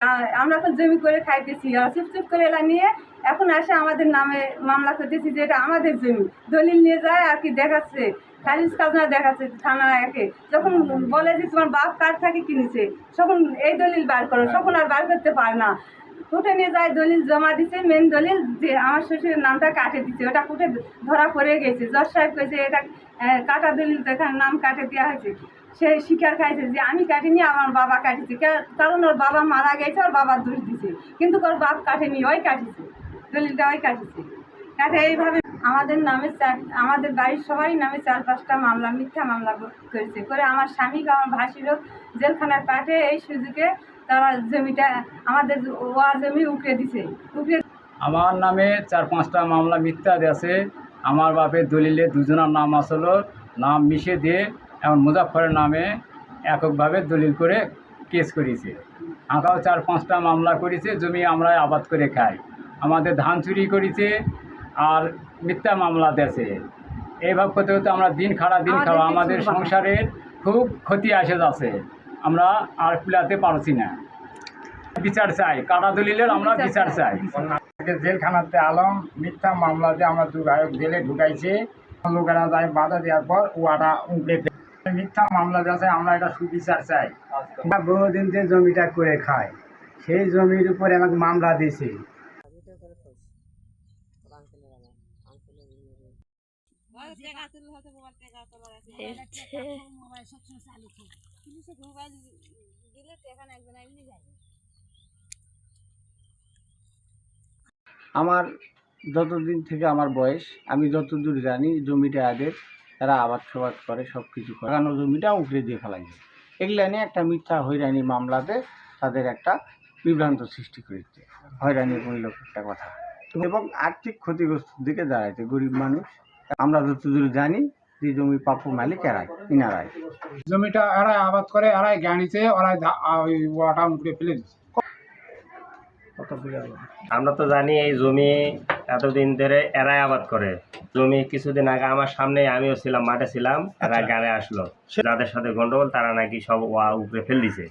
আমরা তো জমি করে খাইতেছি, আর চুপ করে এলা নিয়ে এখন আসে আমাদের নামে মামলা করতেছি যে এটা আমাদের জমি। দলিল নিয়ে যায় আর কি দেখাচ্ছে, খারিজ খাজনা দেখাচ্ছে থানা একে। যখন বলে যে তোমার বাপ কার থেকে কিনেছে, তখন এই দলিল বার করো, তখন আর বার করতে পারে না। কোর্টে নিয়ে যায়, দলিল জমা দিচ্ছে, মেন দলিল যে আমার শ্বশুরের নামটা কাটে দিচ্ছে, ওটা কোর্টে ধরা পড়ে গেছে। জজ সাহেব কয়েছে এটা কাটা দলিল, তো এখানে নাম কাটে দেওয়া হয়েছে। সে স্বীকার খাইছে যে আমি কাটিনি, আমার বাবা কাটিছে, কারণ ওর বাবা মারা গেছে, ওর বাবার দোষ দিছে, কিন্তু ওর বাপ কাটেনি, ওই কাটিছে, দলিলটা ওই কাটিছে। কাটে এইভাবে আমাদের নামে আমাদের বাড়ির সবাই নামে 4-5টা মামলা, মিথ্যা মামলা করেছে। করে আমার স্বামীকে, আমার ভাসিরও জেলখানায় পাঠে এই সুযোগে তারা জমিটা আমাদের জমি উকড়ে দিছে। আমার নামে 4-5টা মামলা মিথ্যা আছে। আমার বাপের দলিলে দুজনের নাম আসলো, নাম মিশে দিয়ে এমন মুজাফফরের নামে এককভাবে দলিল করে কেস করেছে। আমাকেও 4-5টা মামলা করেছে, জমি আমরা আবাদ করে খাই। আমাদের ধান চুরি করেছে আর মিথ্যা মামলা দিয়েছে। এইভাবে করতে করতে আমরা দিন খাওয়া আমাদের সংসারের খুব ক্ষতি আসে যাচ্ছে। আমরা আর কুলাতে পারছি না। বিচার চাই, কাটা দলিলের আমরা বিচার চাই। জেলখানাতে আলম মিথ্যা মামলা দিয়ে আমরা 2 গায়ক জেলে ঢুকাইছে। লোকেরা যায় বাধা দেওয়ার পর ওটা উঠে মিথ্যা মামলা দিয়েছে। আমরা এটা সুবিচার চাই। আমরা বহুদিন যে জমিটা করে খাই, সেই জমির উপরে আমাকে মামলা দিয়েছে। আমার যতদিন থেকে আমার বয়স, আমি যতদূর জানি জমিটা আদের তারা আবাদ সবাদ করে, সব কিছু করে, কারণ জমিটা উঠে দিয়ে ফেলা যায়। এগুলো নিয়ে একটা মিথ্যা হয়রানি মামলাতে তাদের একটা বিভ্রান্ত সৃষ্টি করেছে, হয়রানিমূলক একটা কথা, এবং আর্থিক ক্ষতিগ্রস্ত দিকে দাঁড়াইছে গরিব মানুষ। আমরা যতদূর জানি যে জমি প্রাপ্য মালিক ইনারাই। জমিটা এরাই আবাদ করে, এরাই গাড়িছে, ওরাই ওটা উঠে ফেলে দিচ্ছে। আমরা তো জানি এই জমি এতদিন ধরে এরাই আবাদ করে। জমি কিছুদিন আগে আমার সামনে, আমিও ছিলাম, মাঠে ছিলাম, এরা গাড়ে আসলো, যাদের সাথে গন্ডগোল তারা নাকি সব উপরে ফেল দিছে।